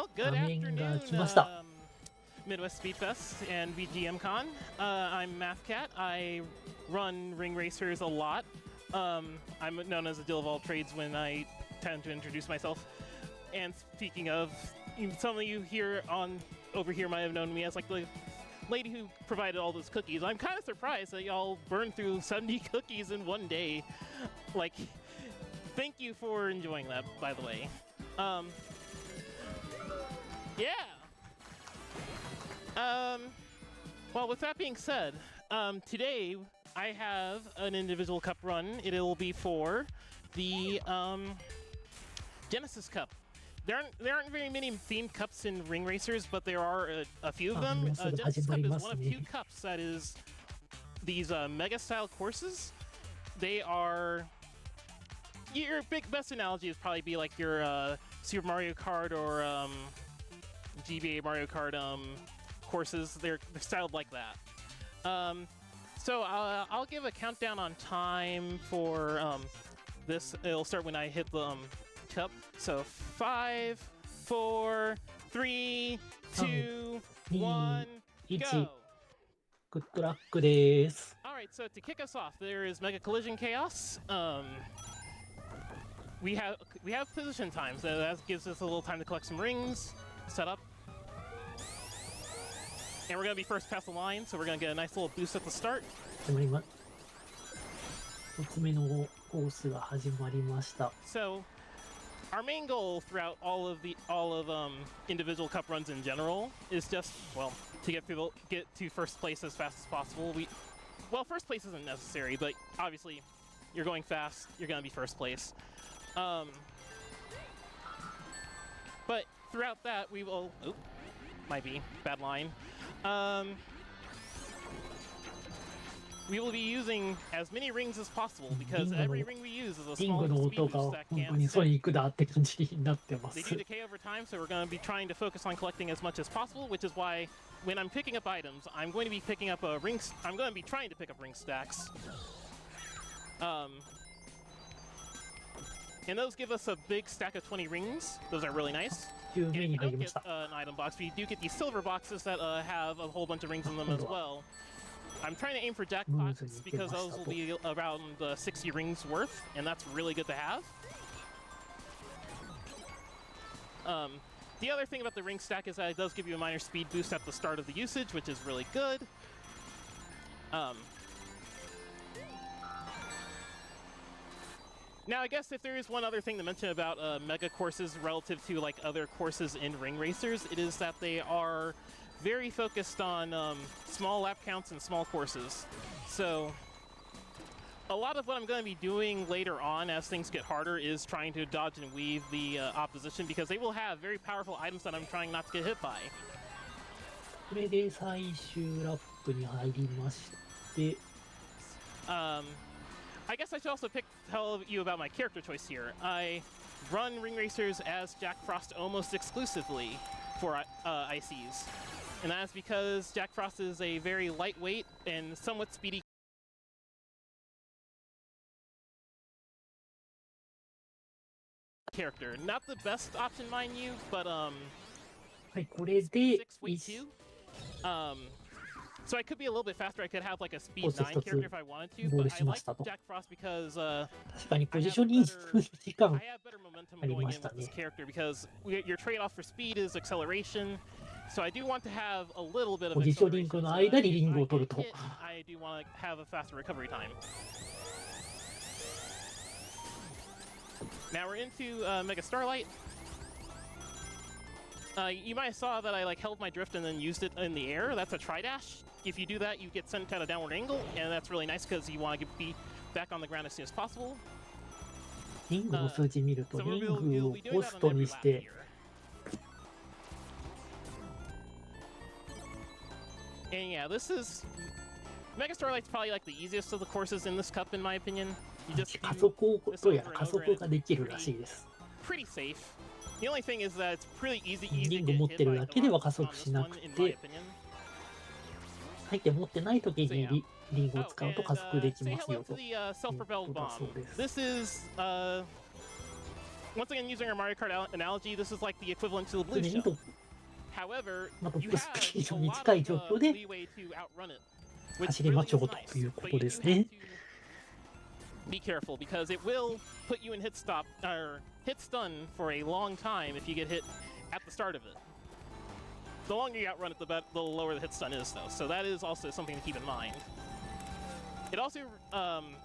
Well, good 画面が afternoon, 来ました。Midwest Speedfest and VGMCon. I'm Mathcat. I run ring racers a lot. I'm known as a Dill of all trades when I tend to introduce myself. And speaking of, some of you here over here might have known me as like the lady who provided all those cookies. I'm kind of surprised that y'all burned through 70 cookies in one day. Like, thank you for enjoying that, by the way. Yeah. Well, with that being said, today I have an individual cup run. It'll be for the Genesis Cup. There aren't very many themed cups in ring racers, but there are a few of them. Genesis Cup is one of few cups that is these mega style courses. They are your best analogy is probably be like your Super Mario Kart or GBA Mario Kart courses. They're styled like that. So I'll give a countdown on time for this. It'll start when I hit the cup. So 5, 4, 3, 2, 1, go. Good luck です。All right, so to kick us off, there is Mega Collision Chaos. We have position time, so that gives us a little time to collect some rings, set up. And we're going to be first past the line, so we're going to get a nice little boost at the start. 1つ目のコースが始まりました。 So, our main goal throughout all of individual cup runs in general is just, well, to get to first place as fast as possible. Well, first place isn't necessary, but obviously, you're going fast, you're going to be first place. But throughout that, we will... Oop, might be. Bad line. We will be using as many rings as possible, because every ring we use is a small speed boost that can stack. They do decay over time, so we're going to be trying to focus on collecting as much as possible, which is why when I'm picking up items, I'm going to be picking up I'm going to be trying to pick up ring stacks. And those give us a big stack of 20 rings. Those are really nice. And if you don't get an item box, but you do get these silver boxes that have a whole bunch of rings in them as well. I'm trying to aim for jackpots because those will be around 60 rings worth, and that's really good to have. The other thing about the ring stack is that it does give you a minor speed boost at the start of the usage, which is really good. Now, I guess if there is one other thing to mention about mega courses relative to like other courses in ring racers, it is that they are very focused on small lap counts and small courses. So a lot of what I'm going to be doing later on as things get harder is trying to dodge and weave the opposition, because they will have very powerful items that I'm trying not to get hit by. これで最終ラップに入りまして、 I guess I should also tell you about my character choice here. I run ring racers as Jack Frost almost exclusively for ICs. And that is because Jack Frost is a very lightweight and somewhat speedy character. Not the best option, mind you, but はい、これで 6 weight 2. So I could be a little bit faster. I could have like a speed 9 character if I wanted to, but I like Jack Frost because 確かにポジショニング時間 I have better momentum going in with this character, because your trade-off for speed is acceleration. So I do want to have a little bit of ポジショニングの間にリングを取ると。 I do want to have a faster recovery time. Now we're into Mega Starlight. You might have saw that I like held my drift and then used it in the air. That's a tri-dash. If you do that, you get sent at a downward angle, and that's really nice because you want to be back on the ground as soon as possible. リングの数字見ると、リングをポストにして、 And yeah, this is... Mega Starlight's probably like the easiest of the courses in this cup, in my opinion. You just 加速をどうやら加速ができるらしいです。 Pretty safe. The only thing is that it's pretty easy リング持ってるだけでは加速しなくて、入って持ってない時にリングを使うと加速できますよということだそうです。This is once again, using our Mario Kart analogy, this is like the equivalent to the blue 常に shell. However, トッ you プスピ have ード a に lot 近い of 状況で leeway to outrun it, which 走りま really しょ is うと nice. いうこ But と you で do す have ね。 to be careful because it will put you in hit stop or hit stun for a long time if you get hit at the start of it. The longer you outrun it, the lower the hit stun is, though. So that is also something to keep in mind. It also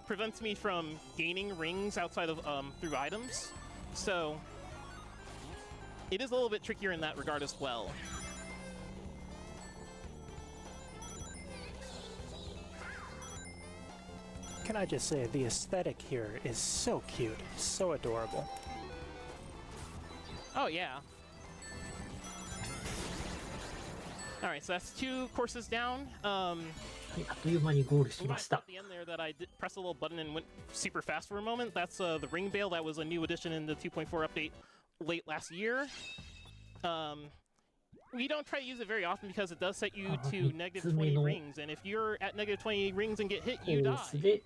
prevents me from gaining rings outside of through items, so it is a little bit trickier in that regard as well. Can I just say, the aesthetic here is so cute, so adorable. Oh, yeah. Alright, so that's 2 courses down. はい、あっという間にゴールし We ま might した。 at the end there that I did press a little button and went super fast for a moment. That's the ring bail. That was a new addition in the 2.4 update late last year. We don't try to use it very often because it does set you to negative 20 rings, and if you're at negative 20 rings and get hit, コ you ー die. スで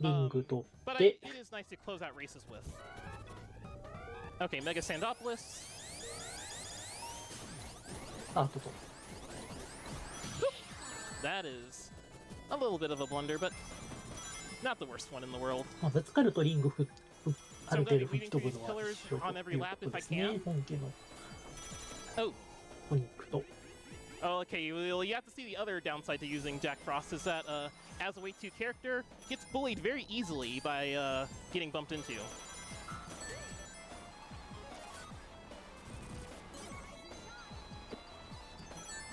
リング取 But って、 it is nice to close out races with. Okay, Mega Sandopolis. スタートと。 That is a little bit of a blunder, but not the worst one in the world. まあ、ぶつかるとリングあ So る I'm 程 going 度 to 吹 be き飛 leaving ぶ these のは pillars 一緒と on い every う lap こと if で I すね。 can. 本家の Oh. トニックと。 Oh, okay. Well, you have to see the other downside to using Jack Frost is that as a Wave 2 character, gets bullied very easily by getting bumped into.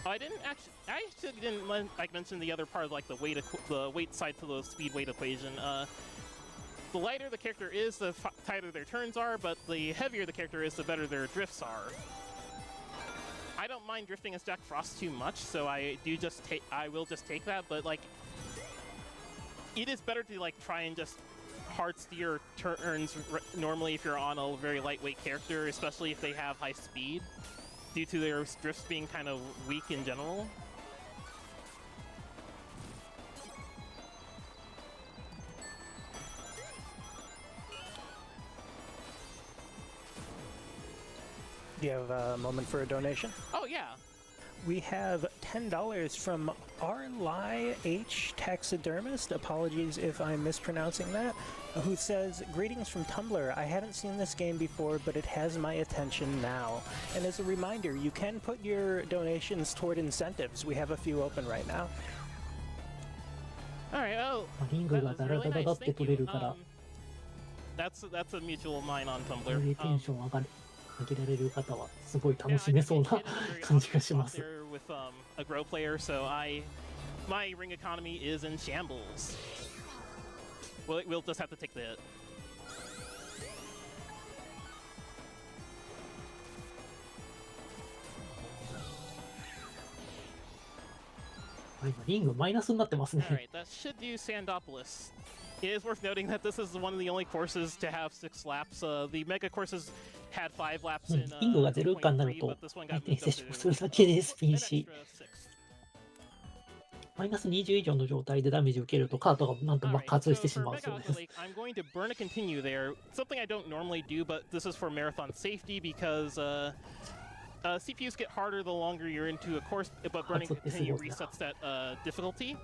Oh, I actually didn't like mention the other part of like the weight side to the speed weight equation. The lighter the character is, the tighter their turns are, but the heavier the character is, the better their drifts are. I don't mind drifting as Jack Frost too much, so I will just take that, but like it is better to like try and just hard steer turns normally if you're on a very lightweight character, especially if they have high speed, due to their drifts being kind of weak in general. Do you have a moment for a donation? Oh yeah. We have $10 from Arlai H. Taxidermist, apologies if I'm mispronouncing that, who says, "Greetings from Tumblr. I haven't seen this game before, but it has my attention now. And as a reminder, you can put your donations toward incentives. We have a few open right now." Alright, oh. まあリングがダラダラだって取れるから、 That's a mutual of mine on こ Tumblr. れでテンション上げられる方はすごい楽しめそうな感じがします。 With a grow player, so my ring economy is in shambles. We'll just have to take the hit. 今リングマイナスになってますね。 Alright, that should do Sandopolis. It is worth noting that this is one of the only courses to have 6 laps. The mega courses had 5 laps in リングが0以下になる 2.3, と but this one 相 got 手に moved 接 up 触 to するだけでスピン an し、 extra 6. マイナス20以上の状態でダメージを受けるとカートがなんと爆 Alright, 発 so してし for まう Mega そうで Aqua す。 Lake, I'm going to burn a continue there. Something I don't normally do, but this is for marathon safety because CPUs get harder the longer you're into a course, but burning a continue resets that difficulty.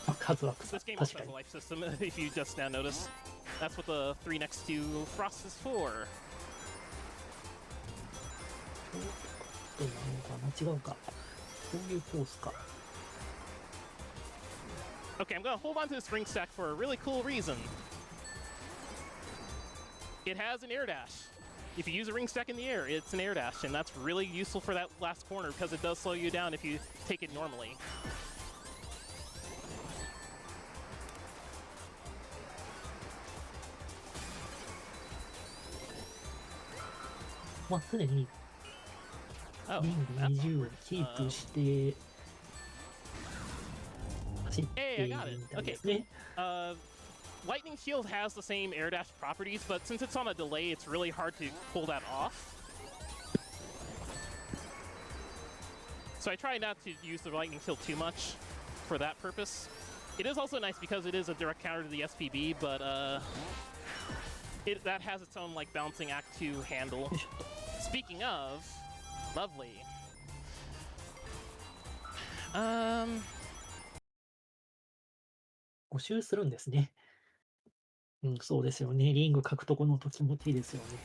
爆発は This game 確 also か has に a。life system, if you just now notice. That's what the 3 next to Frost is for. どうなのかな、違うか。こういうコースか。 Okay, I'm gonna hold on to this ring stack for a really cool reason. It has an air dash. If you use a ring stack in the air, it's an air dash, and that's really useful for that last corner because it does slow you down if you take it normally. まあ、常に Oh, リング that's 20を awkward. キープして走っているみたいですね。 Lightning Shield has the same air dash properties, but since it's on a delay, it's really hard to pull that off. So I try not to use the Lightning Shield too much for that purpose. It is also nice because it is a direct counter to the SPB, but that has its own like balancing act to handle. Speaking of, lovely. 5周するんですね。うん、そうですよね。リング獲得のと気持ちいいですよね。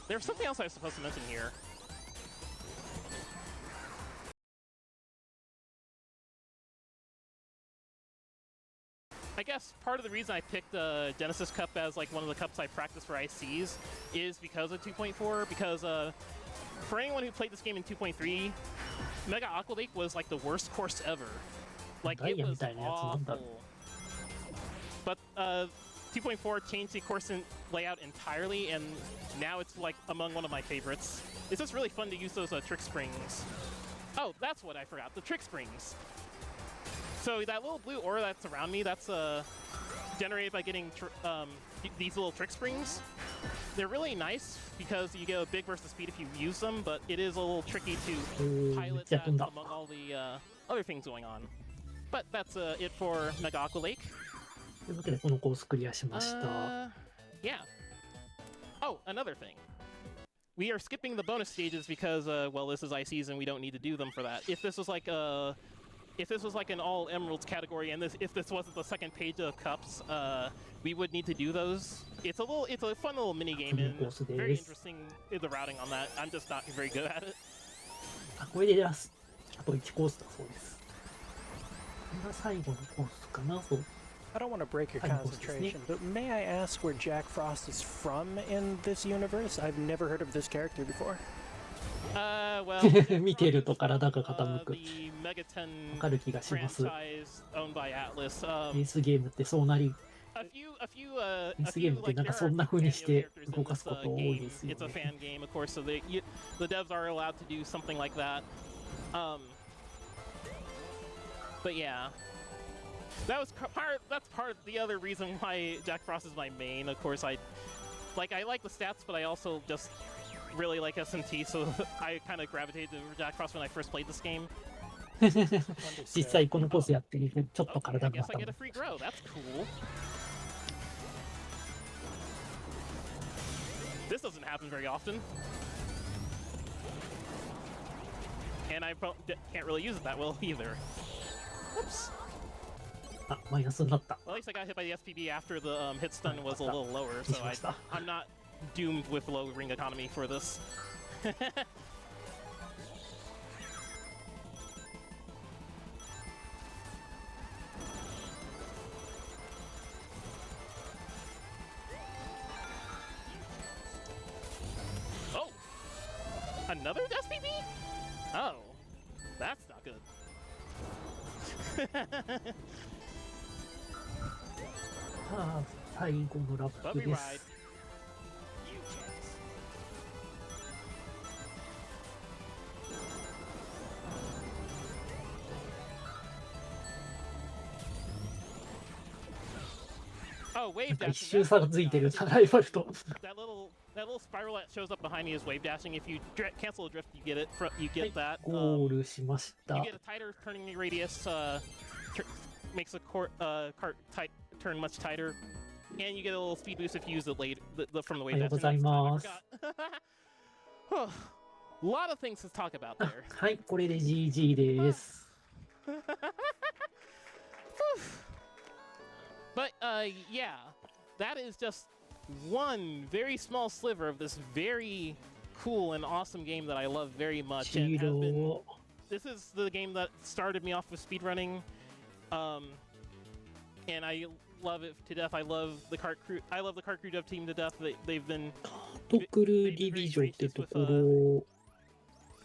There's something else I was supposed to mention here. I guess part of the reason I picked Genesis Cup as like one of the cups I practice for ICs is because of 2.4. Because for anyone who played this game in 2.3, Mega Aqua Lake was like the worst course ever. Like it was awful. But 2.4 changed the course layout entirely, and now it's like among one of my favorites. It's just really fun to use those trick springs. Oh, that's what I forgot, the trick springs. So that little blue aura that's around me, that's generated by getting these little trick springs. They're really nice because you get a big burst of speed if you use them, but it is a little tricky to pilot that among all the other things going on. But that's it for Mega Aqua Lake. というわけでこのコースクリアしました。Yeah. Oh, another thing. We are skipping the bonus stages because, well, this is ICs and we don't need to do them for that. If this was like an all emeralds category, and if this wasn't the second page of cups, we would need to do those. It's a fun little mini game and very interesting the routing on that. I'm just not very good at it. あ、これであと1コースだそうです。これが最後のコースかな。そう。I don't want to break your concentration, but may I ask where Jack Frost is from in this universe? I've never heard of this character before. Well, 見てると体が傾く。わかる気がします。レースゲームってそうなり。レースゲームってなんかそんな風にして動かすこと多いですよね。It's a fan game, of course, so the devs are allowed to do something like that. But yeah. That's part of the other reason why Jack Frost is my main. Of course, I like the stats, but I also just really like SMT, so I kind of gravitated to Jack Frost when I first played this game. 実際このコースやってみてちょっと体が I guess I get a free grow. That's cool. This doesn't happen very often. And I can't really use it that well either. Whoops. あ、マイナスになった。Well, at least I got hit by the SPB after the hit stun was a little lower, so I'm not doomed with low ring economy for this. Oh! Another SPB? Oh. That's not good. さあ、最後のラップです。一周差がついてるライバルと。That little spiral that shows up behind me is wave dashing. If you cancel a drift, you get it. You get that. ゴールしました。You get a tighter turning radius. Makes the cart turn much tighter, and you get a little speed boost if you use it late from the wave dash. ありがとうございます。A lot of things to talk about there. はい、これで GG です。But yeah, that is just one very small sliver of this very cool and awesome game that I love very much. And this is the game that started me off with speedrunning, and I love it to death. I love the cart crew. I love the cart crew dev team to death. They've been トクルディビジョンってところ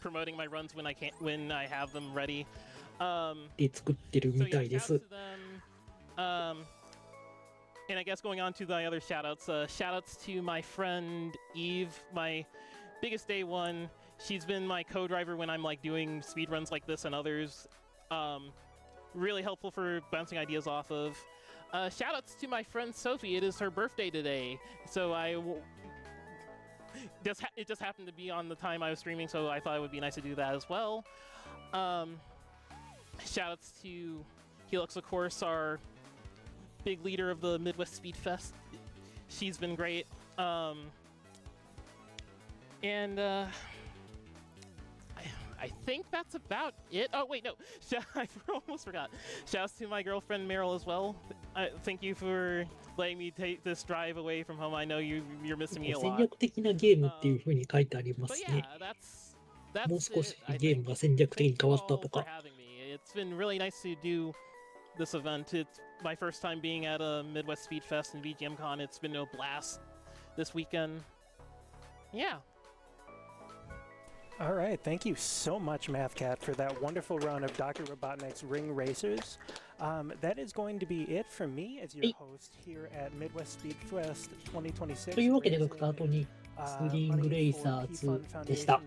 promoting my runs when I have them ready. で作ってるみたいです。And I guess going on to the other shoutouts, shoutouts to my friend Eve, my biggest day one. She's been my co-driver when I'm like doing speedruns like this and others. Really helpful for bouncing ideas off of. Shoutouts to my friend Sophie. It is her birthday today, so it just happened to be on the time I was streaming, so I thought it would be nice to do that as well. Shoutouts to Helix, of course, our big leader of the Midwest Speedfest. She's been great. And I think that's about it. Oh, wait, no. I almost forgot. Shouts to my girlfriend Meryl as well. Thank you for letting me take this drive away from home. I know you're missing me a 戦 lot. 略的なゲームっていう風に書いてありま But す yeah, ね。 that's もう少し it, I ゲーム think. が戦略的 Thank に you 変わった all と for か。 having me. It's been really nice to do this event. It's my first time being at a Midwest Speedfest and VGMCon. It's been a blast this weekend. Yeah. All right, thank you so much, Mathcat, for that wonderful run of Dr. Robotnik's Ring Racers. That is going to be it for me as your host here at Midwest Speedfest 2026. というわけで、ドクタートにスリングレイサーズでした。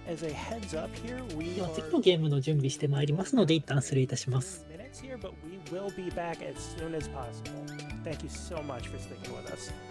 As a heads up here, we では are 次のゲームの準備してまいりますので、一旦失礼いたします。 minutes here, but we will be back as soon as possible. Thank you so much for sticking with us.「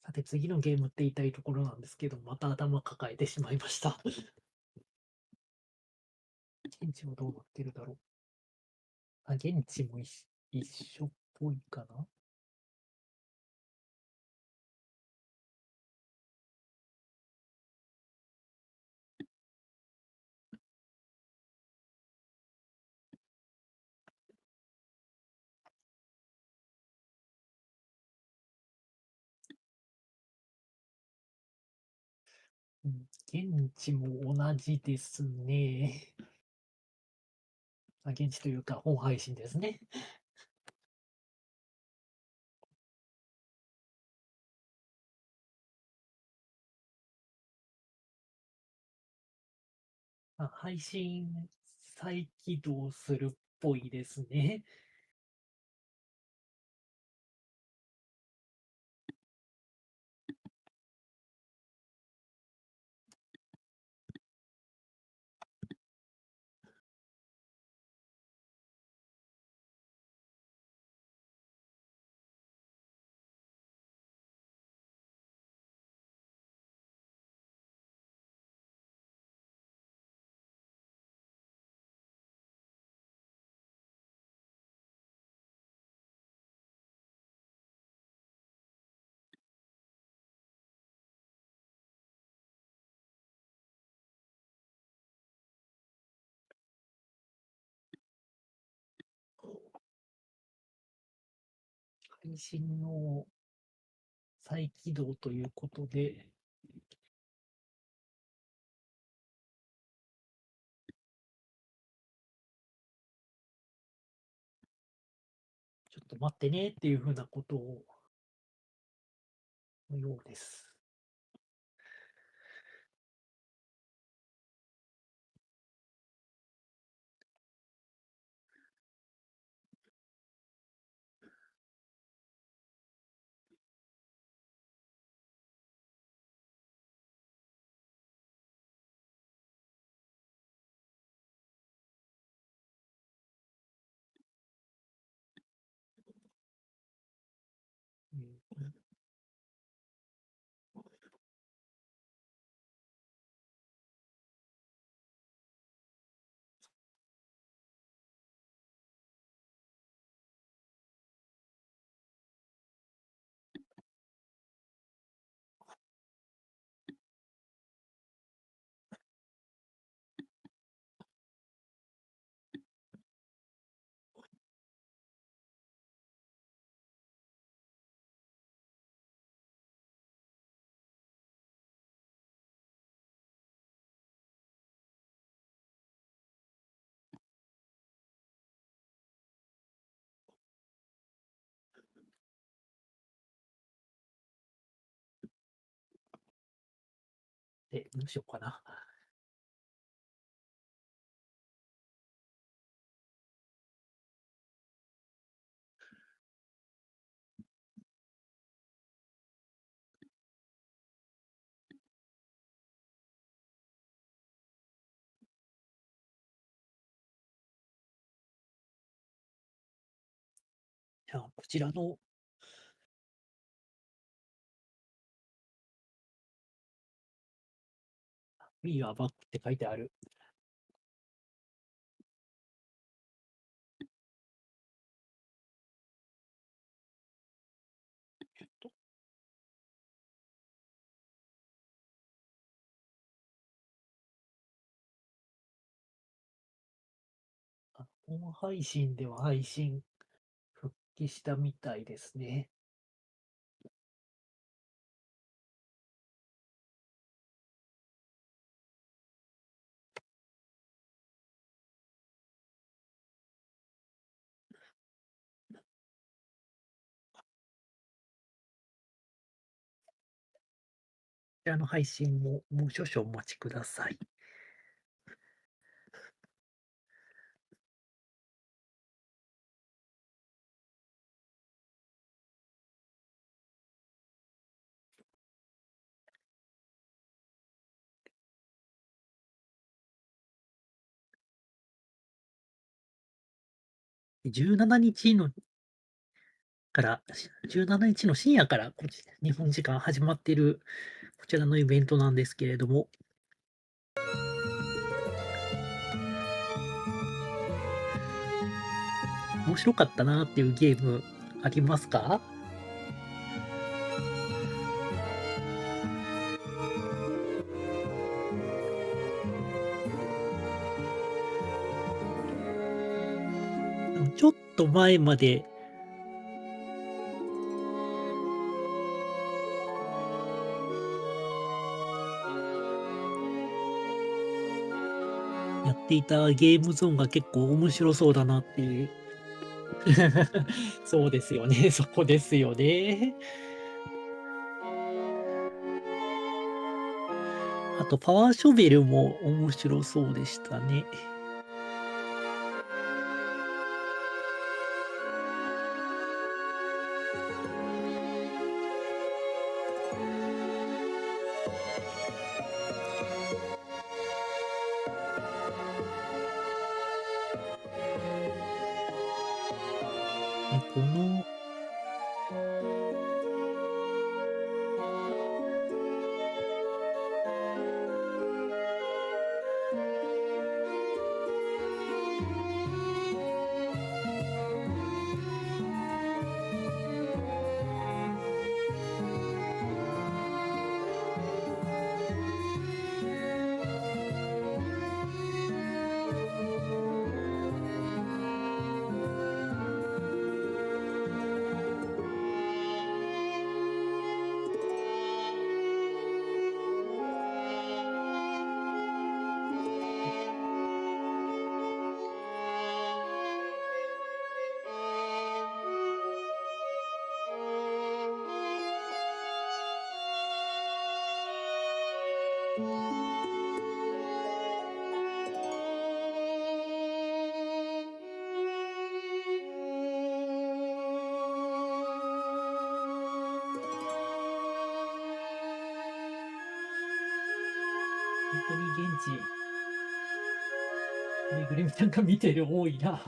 さて次のゲームって言いたいところなんですけど、また頭抱えてしまいました。現地はどうなってるだろう。あ、現地も一緒っぽいかな。現地も同じですね。現地というか本配信ですね。配信再起動するっぽいですね。配信の再起動ということで、ちょっと待ってねっていうふうなことのようです。て、どうしようかな。じゃあ、こちらのWe are back って書いてある。本配信では配信復帰したみたいですね。こちらの配信ももう少々お待ちください。17日のから、17日の深夜から日本時間始まっているこちらのイベントなんですけれども、面白かったなっていうゲームありますか？ちょっと前までやっていたゲームゾーンが結構面白そうだなっていう。そうですよね、そこですよね。あとパワーショベルも面白そうでしたね。この本当に現地、ぬいぐるみちゃんが見てる多いな。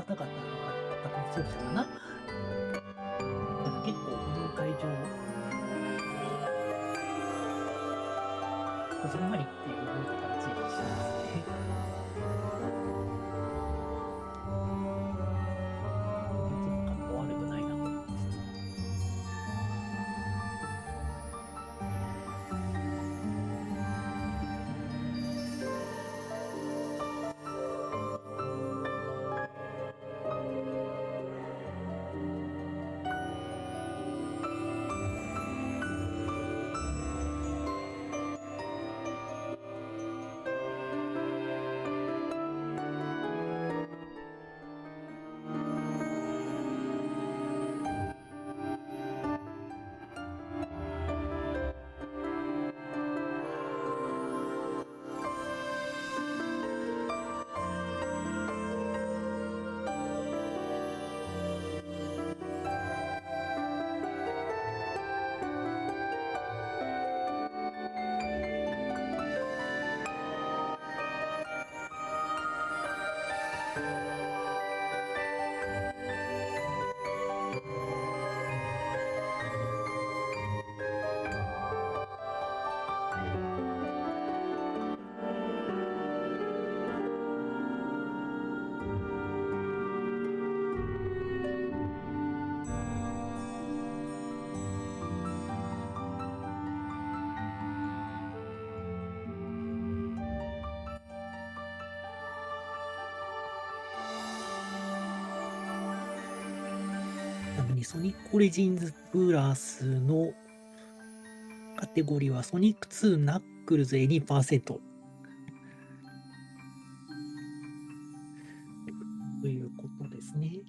方々が多分そうかな。結構この会場こじんまりっていう感じがしますね。格好悪くないなと思います。ちなみにソニックオリジンズプラスのカテゴリーはソニック2ナックルズ 80% ということですね。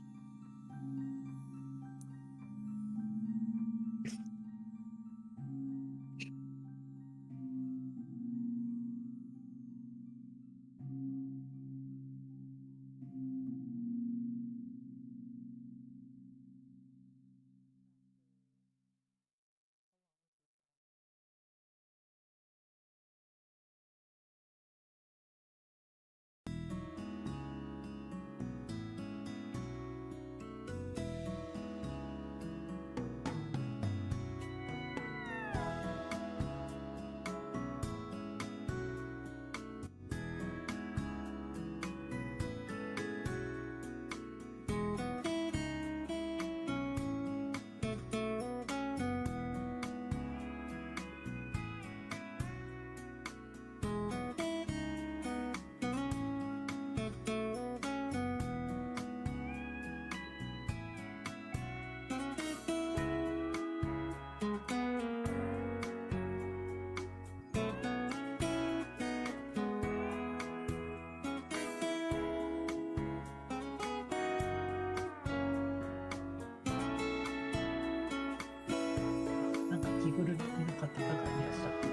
なんか着ぐるみの方がいらっしゃって。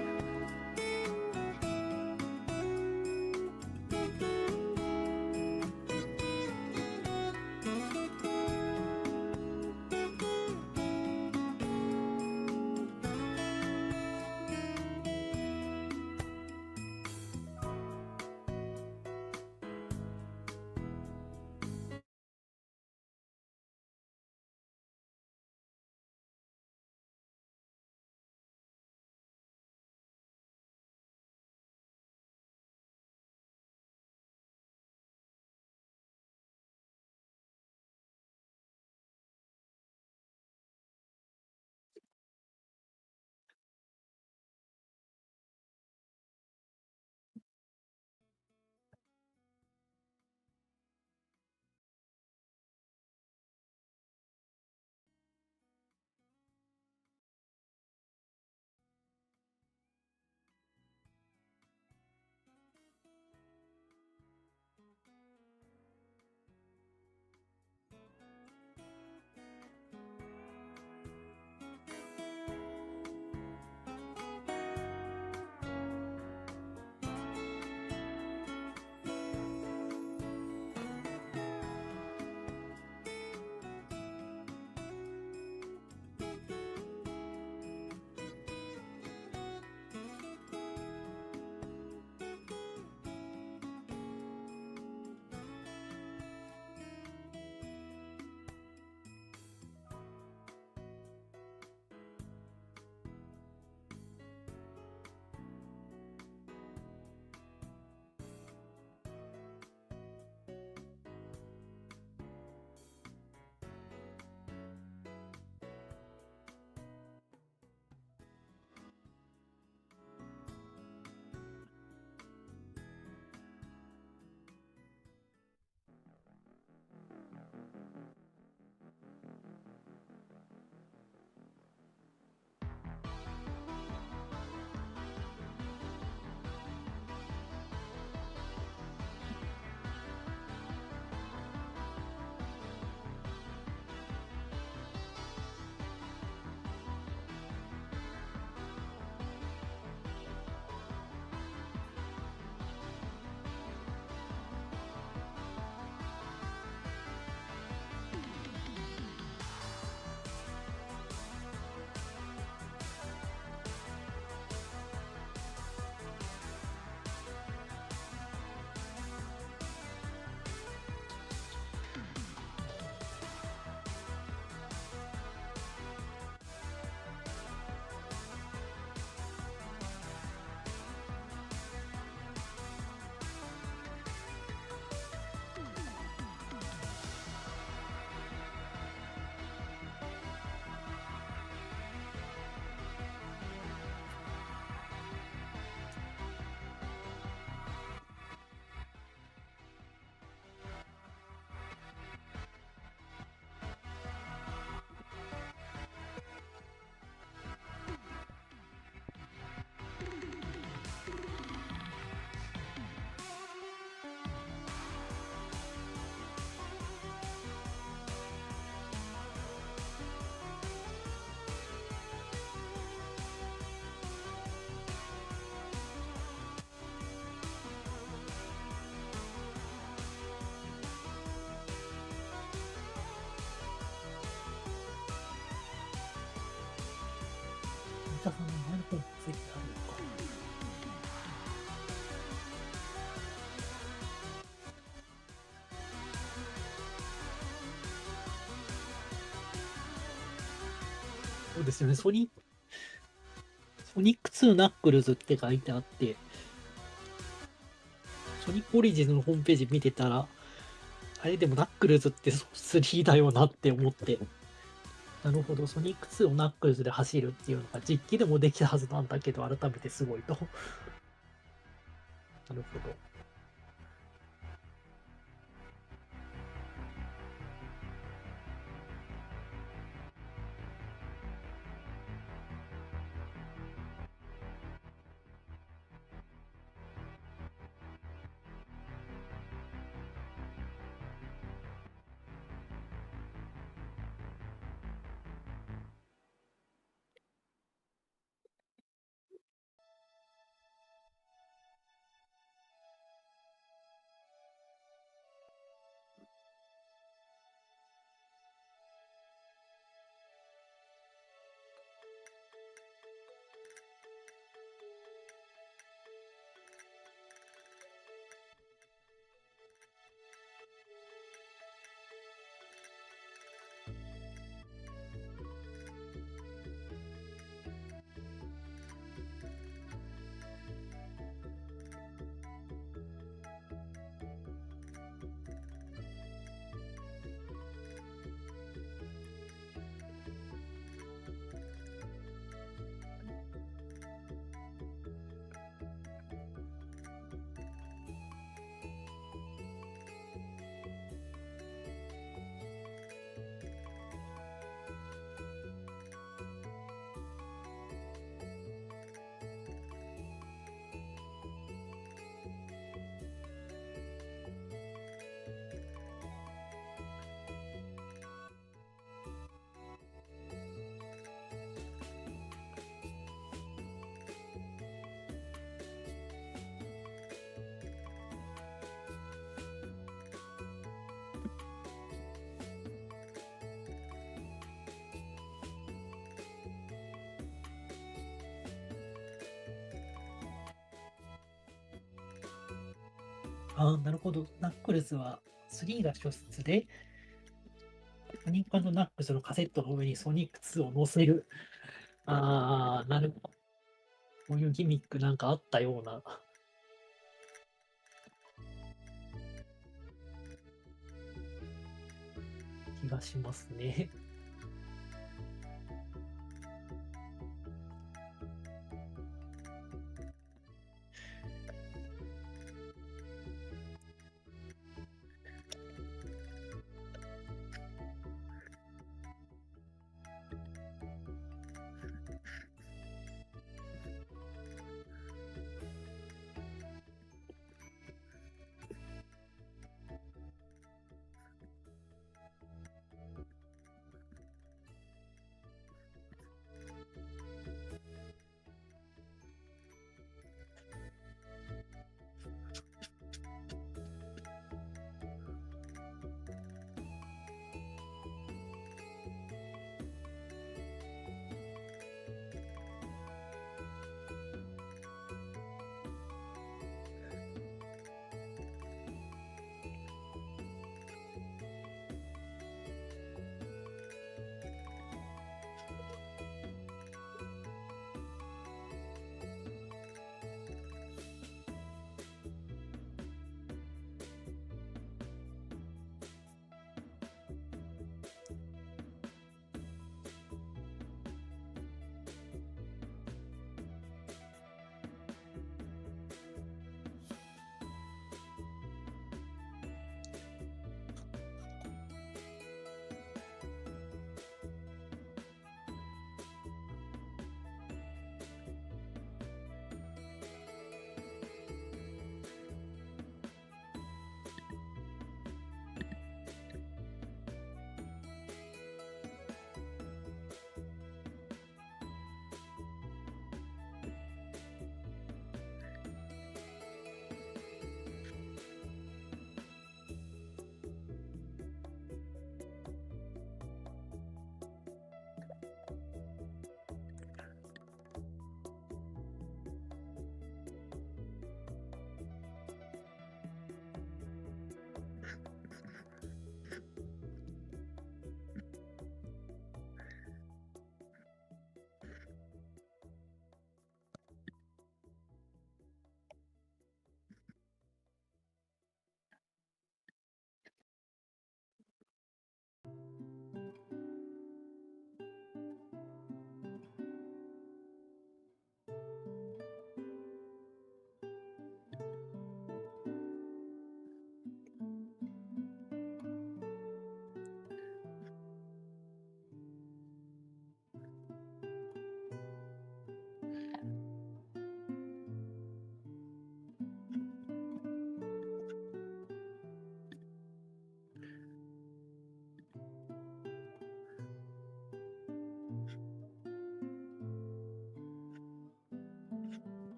田さんの前の方についてあるのか。そうですよね、ソニック2ナックルズって書いてあって、ソニックオリジンのホームページ見てたら、あれでもナックルズって3だよなって思って、なるほど、ソニック2をナックルズで走るっていうのが実機でもできたはずなんだけど、改めてすごいと。なるほど。ああ、なるほど。ナックルズは3が初出で、ソニック&ナックルズのカセットの上にソニック2を載せる。ああ、なるほど。こういうギミックなんかあったような気がしますね。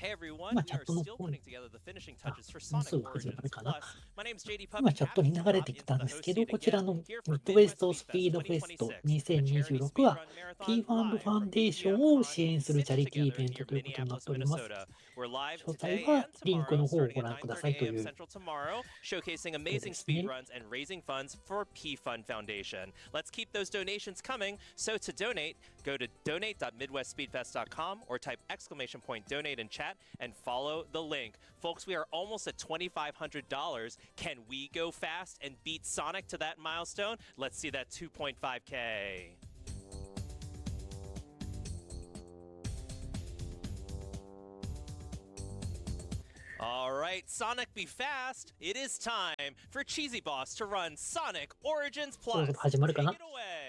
Hey everyone, 今 we チャ are ットの still 方に putting together the finishing あ、 touches for もう Sonic すぐ始ま Origins るかな。 Plus. My name's JD 今 Puppy. チャットに流れてきたんですけど、こちらのミッドウェストスピードフェスト2026は T ファンドファンデーションを支援するチャリティーイベントということになっております。詳細はリンクの方をご覧くださいという。 showcasing amazing speed runs and raising funds for P Fund Foundation. Let's keep those donations coming. So to donate, go to donate.midwestspeedfest.com or type !donate in chat and follow the link. Folks, we are almost at $2,500. Can we go fast and beat Sonic to that milestone? Let's see that 2.5K. All right, Sonic be fast. It is time for Cheesy Boss to run Sonic Origins Plus. Take it away.